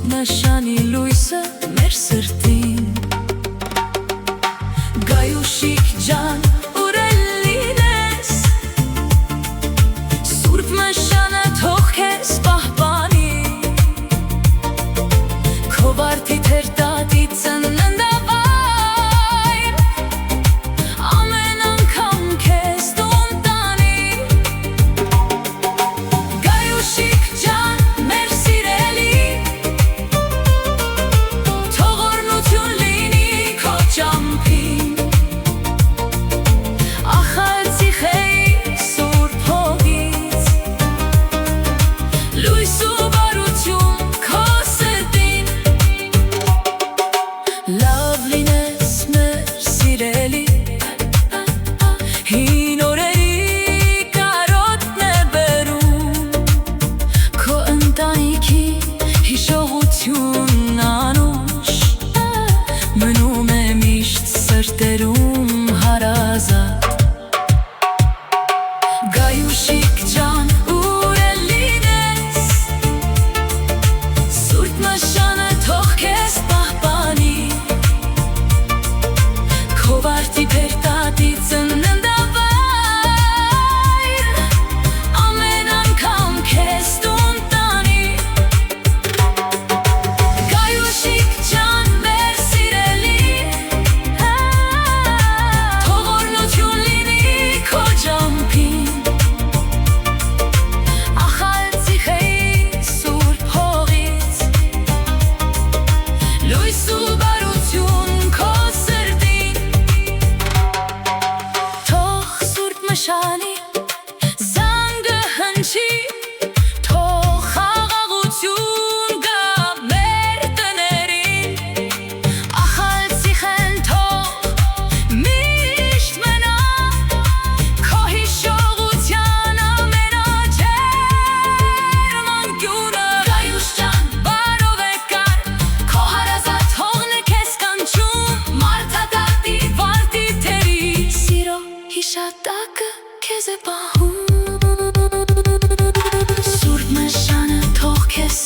Նշանի լույսը մեր սրտին Գայուշիկ ջան ուրել լինես Սուրբ նշանը թող քեզ պահպանի Քո վարդի թերտատի ծննդավայր Ամեն անգամ քեզ տուն տանի Գայուշիկ ջան մեր սիրելի Հին օրերի կարոտն է բերում Քո ընտանիքի հիշողությունն անուշ Մնում է միշտ սրտերում հարազատ Գայուշիկ ջան ուրել լինես Սուրբ նշանը թող քեզ պահպանի Քո վարդի փերտատի Մշանի զանգը հնչի Թող խաղաղություն գա մեր տներին Ախալցիխեն թող միշտ մնա Քո հիշողության ամենաջերմ անկյունը Գայուշ ջան բարով եկար Քո հարազատ հողն է քեզ կանչում Մարդադատի վարդի թերի Սիրո հիշատակը Քեզ է պահում Սուրբ նշանը թող քեզ